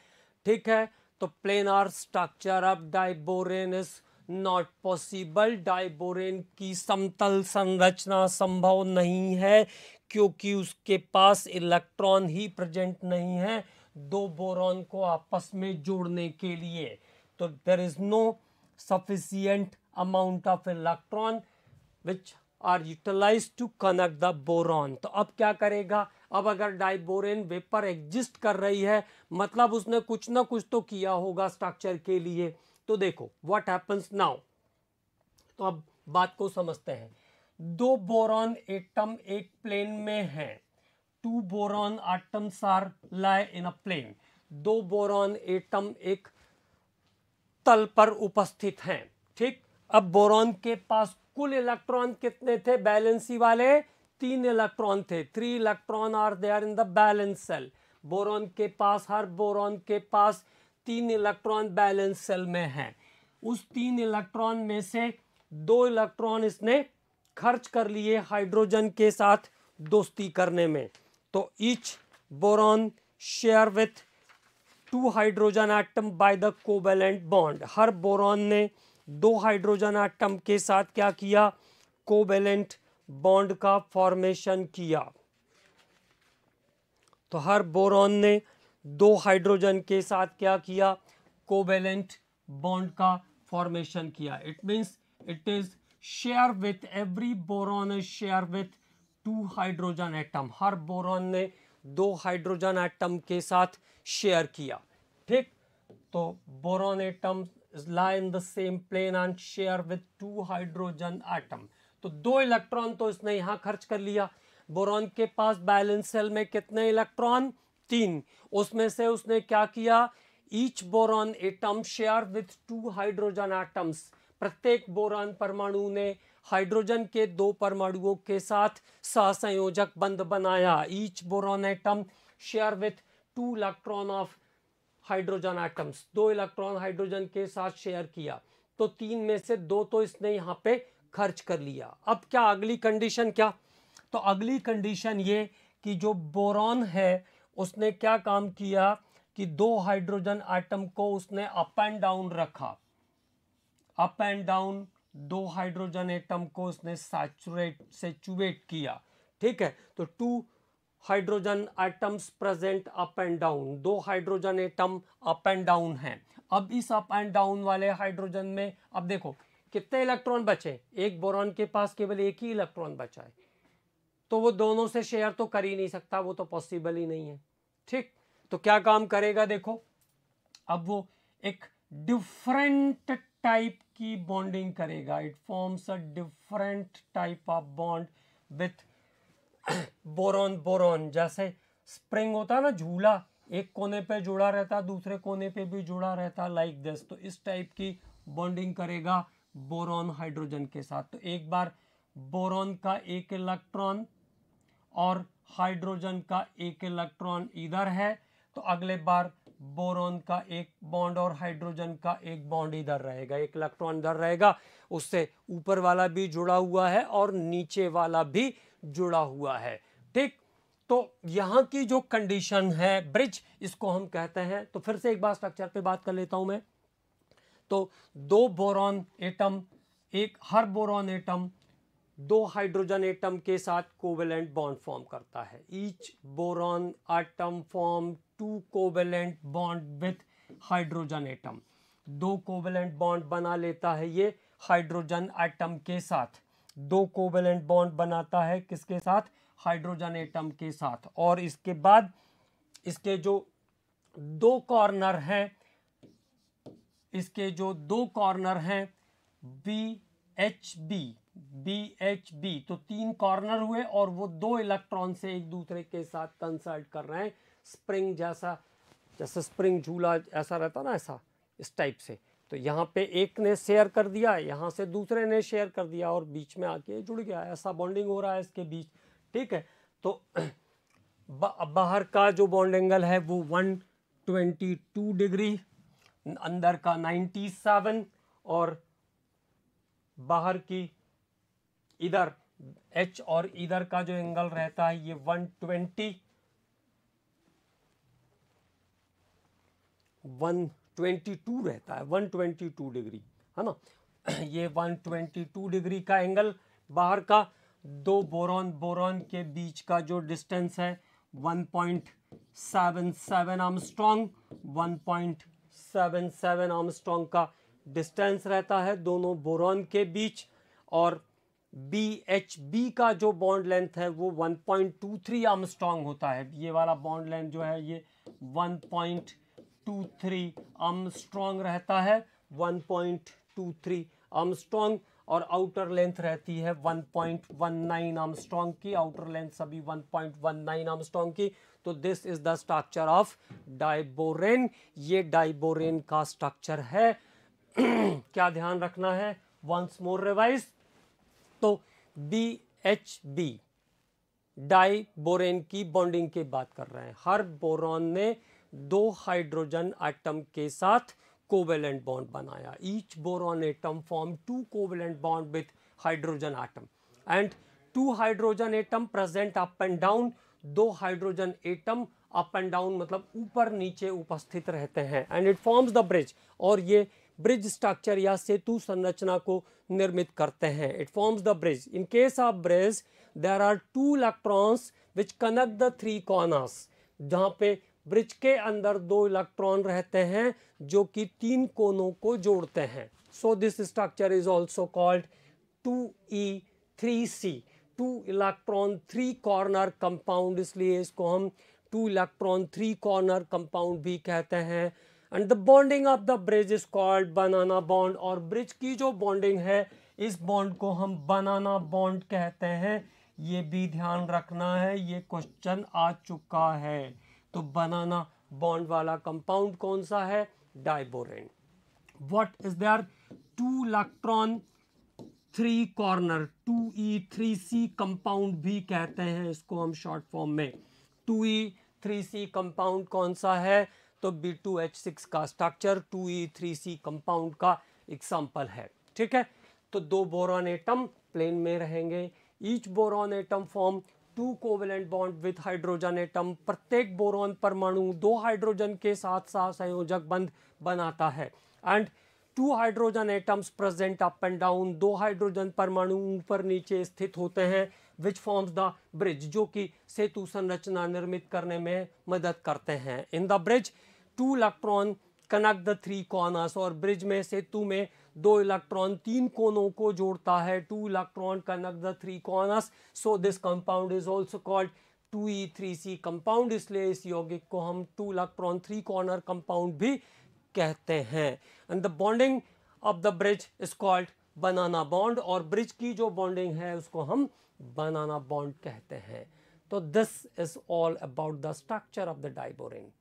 ठीक है, तो planar structure of diborane is not possible. Diborane की समतल संरचना संभव नहीं है, क्योंकि उसके पास इलेक्ट्रॉन ही प्रेजेंट नहीं है दो बोरॉन को आपस में जोड़ने के लिए। तो there is no sufficient amount of electron which are utilized to connect the boron. तो अब क्या करेगा? अब अगर डाइबोरेन वेपर एग्जिस्ट कर रही है, मतलब उसने कुछ ना कुछ तो किया होगा स्ट्रक्चर के लिए। तो देखो व्हाट हैपेंस नाउ। तो अब बात को समझते हैं। दो बोरॉन एटम एक प्लेन में है, two boron atoms are lie in a plane. दो बोरॉन एटम एक तल पर उपस्थित हैं। ठीक, अब बोरॉन के पास कुल इलेक्ट्रॉन कितने थे? बैलेंसी वाले 3 इलेक्ट्रॉन थे। 3 electron are there in the balance cell. Boron के पास, हर बोरॉन के पास 3 इलेक्ट्रॉन बैलेंस सेल में है। उस 3 इलेक्ट्रॉन में से 2 इलेक्ट्रॉन इसने खर्च कर लिए हाइड्रोजन के साथ दोस्ती करने में। तो each boron share with 2 hydrogen atom by the covalent bond. Her boron ने 2 हाइड्रोजन एटम के साथ क्या किया? कोवेलेंट बॉन्ड का फॉर्मेशन किया। तो हर बोरॉन ने 2 हाइड्रोजन के साथ क्या किया? कोवेलेंट बॉन्ड का फॉर्मेशन किया। It means it is share with, every boron is share with 2 hydrogen atom. Her boron ने 2 हाइड्रोजन एटम के साथ शेयर किया। ठीक, तो boron atom lie in the same plane and share with 2 hydrogen atom। तो 2 इलेक्ट्रॉन तो इसने यहां खर्च कर लिया। बोरॉन के पास बैलेंस सेल में कितने इलेक्ट्रॉन? 3। उसमें से उसने क्या किया? Each boron atom share with 2 hydrogen atoms. प्रत्येक बोरॉन परमाणु ने हाइड्रोजन के 2 परमाणुओं के साथ सहसंयोजक बंध बनाया। Each boron atom share with 2 electron of hydrogen atoms. 2 electron hydrogen के साथ शेयर किया। तो 3 में से 2 तो इसने यहां पे खर्च कर लिया। अब क्या अगली कंडीशन? क्या? तो अगली कंडीशन ये कि जो बोरॉन है उसने क्या काम किया कि 2 हाइड्रोजन एटम को उसने अप एंड डाउन रखा। Up and down 2 hydrogen atom को उसने सैचुरेट किया। ठीक है, तो 2 hydrogen atoms present up and down. 2 hydrogen atom up and down हैं। अब इस अप एंड डाउन वाले हाइड्रोजन में अब देखो कितने इलेक्ट्रॉन बचे? एक बोरॉन के पास केवल एक ही इलेक्ट्रॉन बचा है, तो वो दोनों से शेयर तो कर ही नहीं सकता, वो तो पॉसिबल ही नहीं है। ठीक, तो क्या काम करेगा? देखो, अब वो एक डिफरेंट टाइप की बॉन्डिंग करेगा। It forms a different type of bond with boron boron. जैसे स्प्रिंग होता है ना, झूला, एक कोने पे जुड़ा रहता, दूसरे कोने पे भी जुड़ा रहता, लाइक दिस। तो इस टाइप की बॉन्डिंग करेगा बोरॉन हाइड्रोजन के साथ। तो एक बार बोरॉन का एक इलेक्ट्रॉन और हाइड्रोजन का एक इलेक्ट्रॉन इधर है, तो अगले बार बोरॉन का एक बॉन्ड और हाइड्रोजन का एक बॉन्ड इधर रहेगा, एक इलेक्ट्रॉन इधर रहेगा। उससे ऊपर वाला भी जुड़ा हुआ है और नीचे वाला भी जुड़ा हुआ है। ठीक, तो यहां की जो कंडीशन है ब्रिज, इसको हम कहते हैं। तो फिर से एक बार स्ट्रक्चर पे बात कर लेता हूं मैं। तो 2 बोरॉन एटम, हर बोरॉन एटम 2 हाइड्रोजन एटम के साथ कोवेलेंट बॉन्ड फॉर्म करता है। Each boron atom form 2 covalent bond with hydrogen atom. दो कोवेलेंट बॉन्ड बना लेता है ये हाइड्रोजन एटम के साथ, दो कोवेलेंट बॉन्ड बनाता है किसके साथ, हाइड्रोजन एटम के साथ। और इसके बाद इसके जो दो कॉर्नर हैं, इसके जो दो कॉर्नर हैं BHB, तो तीन कॉर्नर हुए और वो दो इलेक्ट्रॉन से एक दूसरे के साथ कंसल्ट कर रहे हैं, स्प्रिंग जैसा, जैसे स्प्रिंग झूला ऐसा रहता ना, ऐसा इस टाइप से। तो यहाँ पे एक ने शेयर कर दिया, यहाँ से दूसरे ने शेयर कर दिया और बीच में आके जुड़ गया, ऐसा बॉन्डिंग हो रहा है इसके बीच। ठीक है, तो बाहर का जो बॉन्ड एंगल है वो 122 डिग्री, अंदर का 97, और बाहर की इधर H और इधर का जो एंगल रहता है ये 122 रहता है, 122 डिग्री, है ना। ये 122 डिग्री का एंगल बाहर का। दो बोरॉन के बीच का जो डिस्टेंस है 1.77 आर्मस्ट्रॉन्ग, 1.77 आर्मस्ट्रॉन्ग का डिस्टेंस रहता है दोनों बोरॉन के बीच। और BHB का जो बॉन्ड लेंथ है वो 1.23 आर्मस्ट्रॉन्ग होता है। ये वाला बॉन्ड लेंथ जो है ये 1.23 आर्मस्ट्रॉन्ग रहता है, 1.23 आर्मस्ट्रॉन्ग। और आउटर लेंथ रहती है 1.19 आर्मस्ट्रॉन्ग की, आउटर लेंथ सभी 1.19 आर्मस्ट्रॉन्ग की। तो this is the structure of diborane, ये डाइबोरेन का स्ट्रक्चर है। क्या ध्यान रखना है, वंस मोर रिवाइज। तो BHB डाइबोरेन की बॉन्डिंग की बात कर रहे हैं। हर बोरॉन ने दो हाइड्रोजन एटम के साथ कोवेलेंट बॉन्ड बनाया। Each boron atom form two covalent bond with hydrogen atom and two hydrogen atom present up and down. दो hydrogen atom up and down मतलब ऊपर नीचे उपस्थित रहते हैं। And it forms the bridge, और ये ब्रिज स्ट्रक्चर या सेतु संरचना को निर्मित करते हैं। It forms the bridge. In case of bridge there are two electrons which connect the three corners, जहां पे ब्रिज के अंदर दो इलेक्ट्रॉन रहते हैं जो कि तीन कोनों को जोड़ते हैं। So this structure is also called 2E3C, to electron three corner compound, इसलिए इसको हम to electron three corner compound भी कहते हैं। And the bonding of the bridge is called banana bond, और ब्रिज की जो बॉन्डिंग है इस बॉन्ड को हम बनाना बॉन्ड कहते हैं। ये भी ध्यान रखना है, ये क्वेश्चन आ चुका है। तो बनाना बॉन्ड वाला कंपाउंड कौन सा है, diborane. What is there, two electron three corner, 2E3C compound भी कहते हैं इसको हम शॉर्ट फॉर्म में। 2E3C कंपाउंड कौन सा है, तो B2H6 का स्ट्रक्चर 2E3C कंपाउंड का एग्जांपल है। ठीक है, तो दो बोरॉन एटम प्लेन में रहेंगे। Each boron atom form two covalent bond with hydrogen atom. प्रत्येक बोरॉन परमाणु दो हाइड्रोजन के साथ साथ संयोजक बंध बनाता है। And two hydrogen atoms present up and down, दो हाइड्रोजन परमाणु ऊपर नीचे स्थित होते हैं, विच फॉर्म्स द ब्रिज, जो कि सेतु संरचना निर्मित करने में मदद करते हैं। In the bridge two electron connect the three corners, और ब्रिज में सेतु में दो इलेक्ट्रॉन तीन कोनों को जोड़ता है। Two electron connect the three corners, so this compound is also called 2E3C compound. इसलिए इस यौगिक को हम to electron three corner compound भी कहते हैं। And the bonding of the bridge is called banana bond, और ब्रिज की जो बॉन्डिंग है उसको हम बनाना बॉन्ड कहते हैं। तो this is all about the structure of the diborane.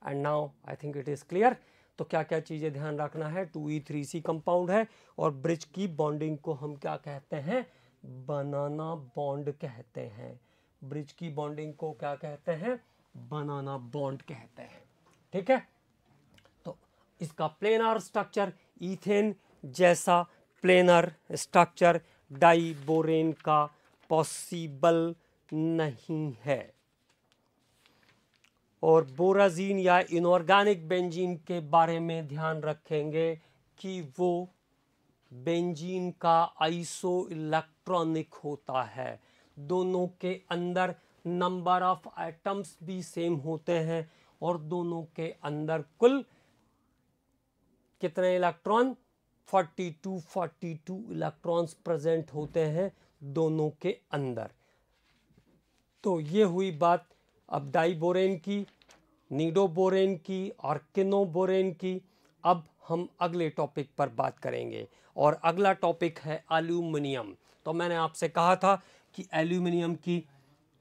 And now I think it is clear. तो क्या क्या चीज़ें ध्यान रखना है, 2E3C कंपाउंड है और ब्रिज की बॉन्डिंग को हम क्या कहते हैं, बनाना बॉन्ड कहते हैं। ब्रिज की बॉन्डिंग को क्या कहते हैं, बनाना बॉन्ड कहते हैं। ठीक है, तो इसका प्लेनर स्ट्रक्चर इथेन जैसा प्लेनर स्ट्रक्चर डाइबोरेन का पॉसिबल नहीं है। और बोराजीन या इनऑर्गेनिक बेंजीन के बारे में ध्यान रखेंगे कि वो बेंजीन का आइसो इलेक्ट्रॉनिक होता है। दोनों के अंदर नंबर ऑफ एटम्स भी सेम होते हैं और दोनों के अंदर कुल कितने इलेक्ट्रॉन, 42 इलेक्ट्रॉन्स प्रेजेंट होते हैं दोनों के अंदर। तो ये हुई बात अब डाइबोरेन की, नीडोबोरेन की और किनोबोरेन की। अब हम अगले टॉपिक पर बात करेंगे और अगला टॉपिक है एल्यूमिनियम। तो मैंने आपसे कहा था कि एल्यूमिनियम की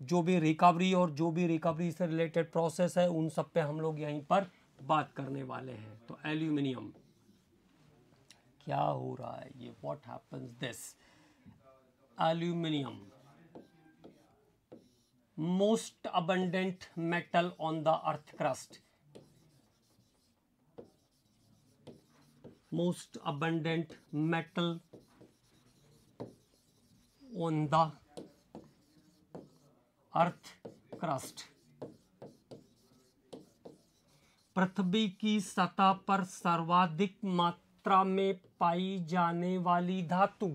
जो भी रिकवरी और जो भी रिकवरी से रिलेटेड प्रोसेस है उन सब पे हम लोग यहीं पर बात करने वाले हैं। तो एल्यूमिनियम क्या हो रहा है, ये what happens this aluminium most abundant metal on the earth crust, most abundant metal on the earth crust। पृथ्वी की सतह पर सर्वाधिक मात्रा में पाई जाने वाली धातु,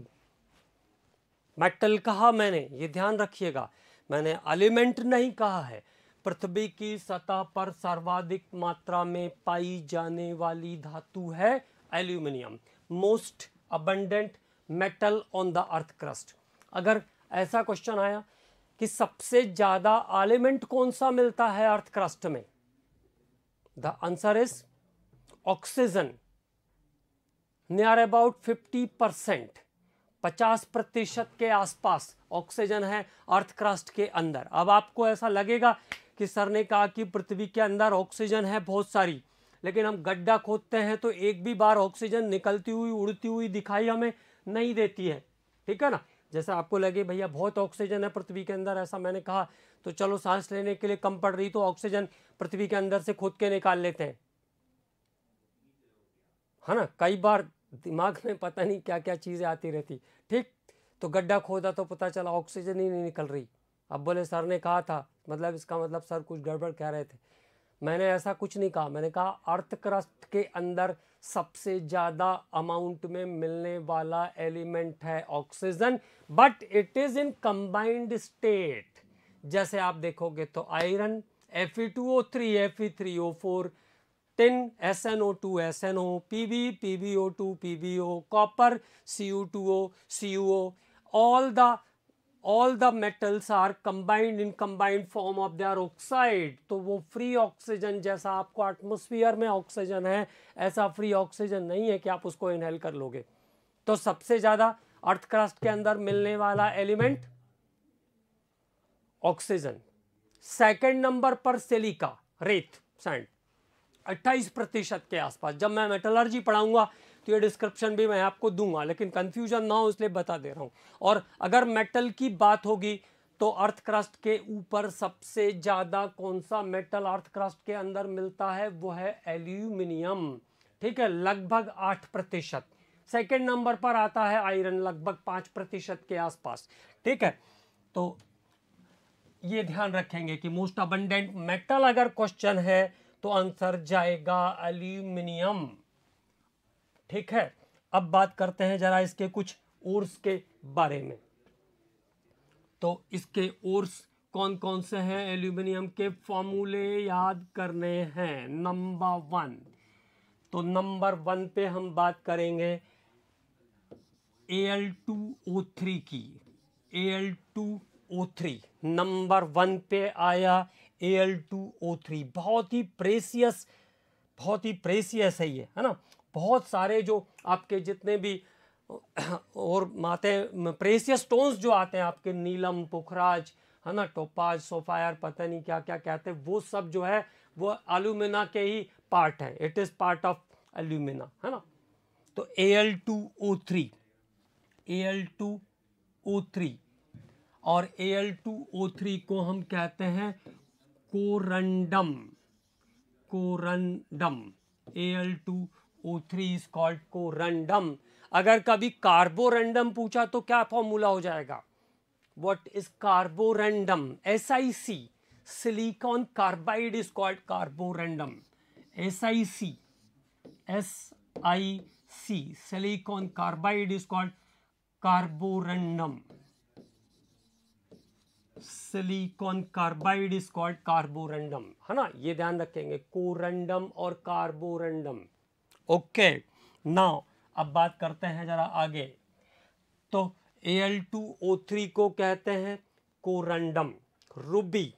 मेटल कहा मैंने, ये ध्यान रखिएगा, मैंने एलिमेंट नहीं कहा है। पृथ्वी की सतह पर सर्वाधिक मात्रा में पाई जाने वाली धातु है aluminium, most abundant metal on the earth crust. अगर ऐसा क्वेश्चन आया कि सबसे ज्यादा एलिमेंट कौन सा मिलता है अर्थ क्रस्ट में, the answer is oxygen, near about 50%, 50% के आसपास ऑक्सीजन है अर्थ क्रस्ट के अंदर। अब आपको ऐसा लगेगा कि सर ने कहा कि पृथ्वी के अंदर ऑक्सीजन है बहुत सारी, लेकिन हम गड्ढा खोदते हैं तो एक भी बार ऑक्सीजन निकलती हुई उड़ती हुई दिखाई हमें नहीं देती है, ठीक है ना। जैसे आपको लगे भैया बहुत ऑक्सीजन है पृथ्वी के अंदर, ऐसा मैंने कहा, तो चलो सांस लेने के लिए कम पड़ रही तो ऑक्सीजन पृथ्वी के अंदर से खोद के निकाल लेते हैं, है ना। कई बार दिमाग में पता नहीं क्या क्या चीजें आती रहती, ठीक। तो गड्ढा खोदा तो पता चला ऑक्सीजन ही नहीं निकल रही। अब बोले सर ने कहा था, मतलब इसका मतलब सर कुछ गड़बड़ कह रहे थे। मैंने ऐसा कुछ नहीं कहा, मैंने कहा अर्थ क्रस्ट के अंदर सबसे ज्यादा अमाउंट में मिलने वाला एलिमेंट है oxygen, but it is in combined state. जैसे आप देखोगे तो iron Fe2O3 Fe3O4, tin SnO2 SnO, Pb PbO2 PbO, copper Cu2O CuO, all the metals are combined in combined form of their oxide। तो वो फ्री ऑक्सीजन, जैसा आपको एटमॉस्फेयर में ऑक्सीजन है ऐसा फ्री ऑक्सीजन नहीं है कि आप उसको इनहेल कर लोगे। तो सबसे ज्यादा अर्थ क्रस्ट के अंदर मिलने वाला एलिमेंट ऑक्सीजन। सेकंड नंबर पर सिलिका, रेत, सैंड, 28% के आसपास। जब मैं मेटलर्जी पढ़ाऊंगा तो ये डिस्क्रिप्शन भी मैं आपको दूंगा, लेकिन कंफ्यूजन ना हो इसलिए बता दे रहा हूं। और अगर मेटल की बात होगी तो अर्थ क्रस्ट के ऊपर सबसे ज्यादा कौन सा मेटल अर्थ क्रस्ट के अंदर मिलता है, वो है एल्यूमिनियम, ठीक है, लगभग 8%। सेकेंड नंबर पर आता है आयरन, लगभग 5% के आसपास, ठीक है। तो ये ध्यान रखेंगे कि मोस्ट अबंडेंट मेटल अगर क्वेश्चन है तो आंसर जाएगा एल्यूमिनियम, ठीक है। अब बात करते हैं जरा इसके कुछ ओर्स के बारे में। तो इसके ओर्स कौन कौन से हैं, एल्यूमिनियम के फॉर्मूले याद करने हैं। नंबर 1, तो नंबर 1 पे हम बात करेंगे Al2O3 की। Al2O3 नंबर 1 पे आया Al2O3, बहुत ही प्रेसियस है ये, है ना। बहुत सारे जो आपके जितने भी और आते हैं प्रेसियस स्टोन्स जो आते हैं आपके, नीलम, पुखराज, है ना, टोपाज, सोफायर, पता नहीं क्या क्या कहते हैं, वो सब जो है वो एल्यूमिना के ही पार्ट है, it is part of alumina, है ना। तो Al2O3 और Al2O3 को हम कहते हैं corundum. Al2O3 is called corundum. अगर कभी कार्बोरंडम पूछा तो क्या फॉर्मूला हो जाएगा, what is Carborundum, SiC, silicon carbide is called Carborundum, SiC, silicon carbide is called Carborundum, silicon carbide is called Carborundum, है ना। ये ध्यान रखेंगे, कोरंडम और कार्बोरंडम, ओके। नाउ अब बात करते हैं जरा आगे। तो Al2O3 को कहते हैं कोरंडम, रूबी।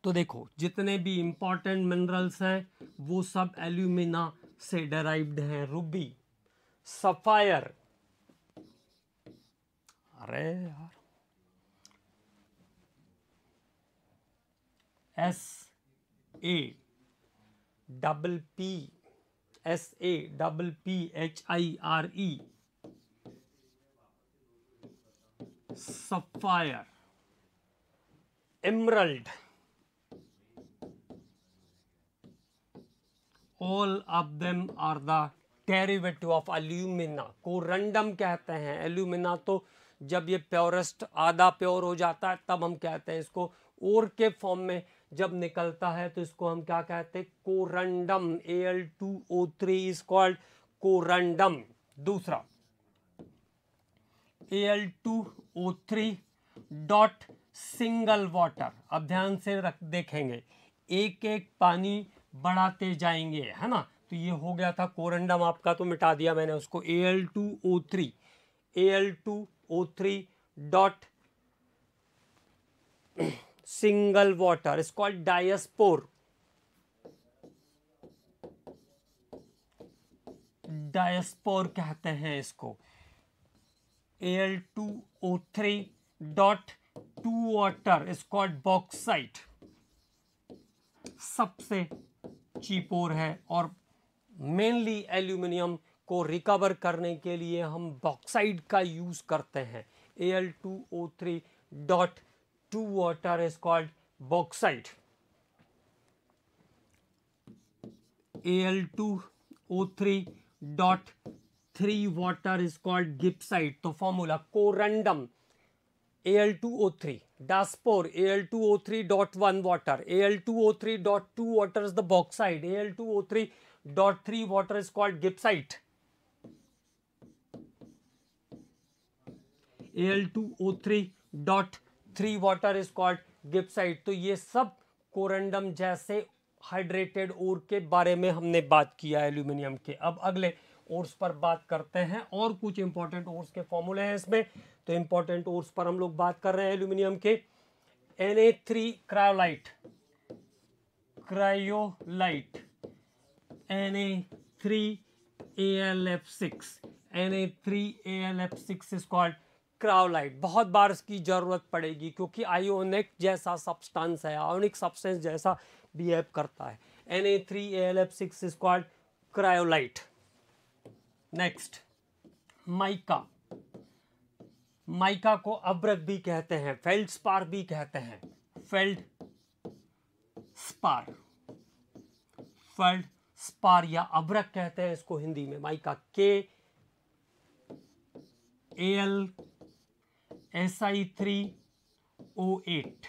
तो देखो जितने भी इंपॉर्टेंट मिनरल्स हैं वो सब एल्यूमिना से डेराइव्ड हैं। रूबी, सफायर, अरे यार, SAPPHIRE, sapphire, emerald, all of them are the derivative of alumina। Corundum कहते हैं एल्यूमिना। तो जब ये प्योरेस्ट आधा प्योर हो जाता है तब हम कहते हैं इसको, ओर के फॉर्म में जब निकलता है तो इसको हम क्या कहते हैं, corundum. Al2O3 is called corundum. दूसरा Al2O3 डॉट सिंगल वाटर। अब ध्यान से देखेंगे, एक एक पानी बढ़ाते जाएंगे, है ना। तो ये हो गया था कोरंडम आपका, तो मिटा दिया मैंने उसको। Al2O3 dot single water is called diaspore. Diaspore कहते हैं इसको। Al2O3 dot two water is called bauxite. सबसे चीपोर है और मेनली एल्यूमिनियम को रिकवर करने के लिए हम बॉक्साइड का यूज करते हैं। Al2O3 dot two water is called bauxite. Al2O3 dot three water is called gibbsite. तो formula corundum Al2O3, diaspore Al2O3 dot one water, Al2O3 dot two water is the bauxite, Al2O3 dot three water is called gibbsite. Al2O3 dot three water is called gibbsite. तो ये सब कोरंडम जैसे हाइड्रेटेड ओर के बारे में हमने बात किया एल्यूमिनियम के। अब अगले ओर्स पर बात करते हैं, और कुछ इंपॉर्टेंट ओर्स के फॉर्मूले हैं इसमें। तो इंपॉर्टेंट ओर्स पर हम लोग बात कर रहे हैं एल्यूमिनियम के। Na3 cryolite, cryolite, Na3AlF6, Na3AlF6 is called cryolite. बहुत बार इसकी जरूरत पड़ेगी क्योंकि आयोनिक जैसा सब्सटेंस है, आयोनिक सब्सटेंस जैसा बिहेव करता है। Na3AlF6 is called cryolite. Next, mica. Mica को अब्रक भी कहते हैं, फेल्डस्पार भी कहते हैं। फेल्डस्पार, फेल्डस्पार या अब्रक कहते हैं इसको हिंदी में। माइका KAlSi3O8,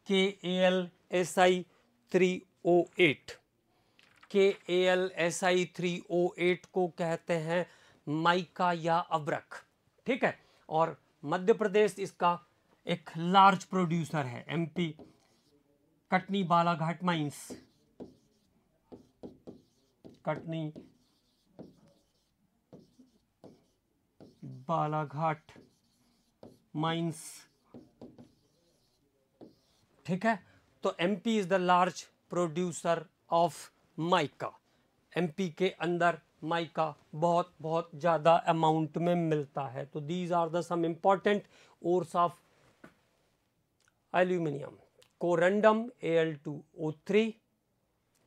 KAlSi3O8, KAlSi3O8 को कहते हैं माइका या अब्रक, ठीक है। और मध्य प्रदेश इसका एक लार्ज प्रोड्यूसर है। MP Katni Balaghat mines, Katni Balaghat mines, ठीक है। तो MP is the large producer of mica. MP के अंदर माइका बहुत बहुत ज़्यादा अमाउंट में मिलता है। तो these are the some important ores of aluminium. Corundum Al2O3,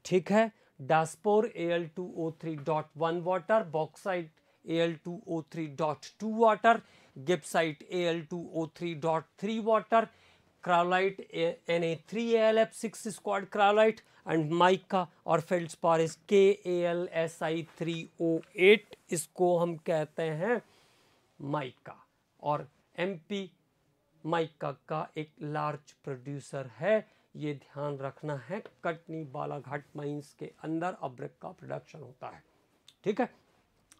ठीक है। Diaspore Al2O3 dot one water, bauxite Al2O3 dot two water, gibbsite Al2O3 dot three water, cryolite Na3AlF6 is called cryolite, and mica और फेल्डस्पार इज KAlSi3O8, इसको हम कहते हैं माइका। और MP माइका का एक लार्ज प्रोड्यूसर है, ये ध्यान रखना है। कटनी बालाघाट माइंस के अंदर अब्रक का प्रोडक्शन होता है, ठीक है।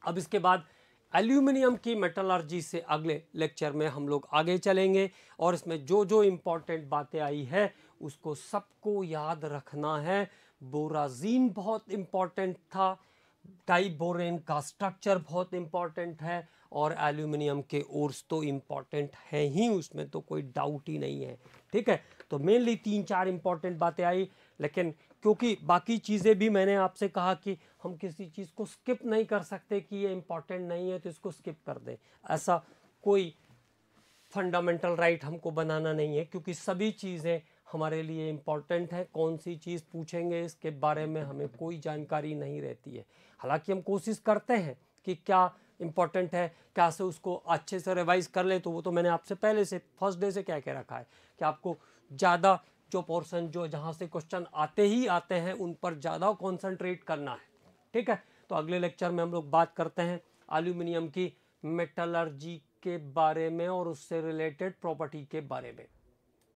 अब इसके बाद एल्यूमिनियम की मेटलर्जी से अगले लेक्चर में हम लोग आगे चलेंगे, और इसमें जो जो इम्पोर्टेंट बातें आई है उसको सबको याद रखना है। बोराजीन बहुत इम्पोर्टेंट था, टाई बोरेन का स्ट्रक्चर बहुत इम्पॉर्टेंट है, और एल्यूमिनियम के ओर्स तो इम्पॉर्टेंट है ही, उसमें तो कोई डाउट ही नहीं है। ठीक है, तो मेनली 3-4 इम्पॉर्टेंट बातें आई, लेकिन क्योंकि बाकी चीज़ें भी मैंने आपसे कहा कि हम किसी चीज़ को स्किप नहीं कर सकते कि ये इम्पॉर्टेंट नहीं है तो इसको स्किप कर दें, ऐसा कोई फंडामेंटल राइट हमको बनाना नहीं है, क्योंकि सभी चीज़ें हमारे लिए इम्पॉर्टेंट है। कौन सी चीज़ पूछेंगे इसके बारे में हमें कोई जानकारी नहीं रहती है। हालांकि हम कोशिश करते हैं कि क्या इम्पॉर्टेंट है, क्या से उसको अच्छे से रिवाइज कर ले, तो वो तो मैंने आपसे पहले से फर्स्ट डे से कह के रखा है कि आपको ज़्यादा जो पोर्शन जो जहाँ से क्वेश्चन आते ही आते हैं उन पर ज़्यादा कॉन्सेंट्रेट करना है। ठीक है, तो अगले लेक्चर में हम लोग बात करते हैं एल्यूमिनियम की मेटलर्जी के बारे में और उससे रिलेटेड प्रॉपर्टी के बारे में।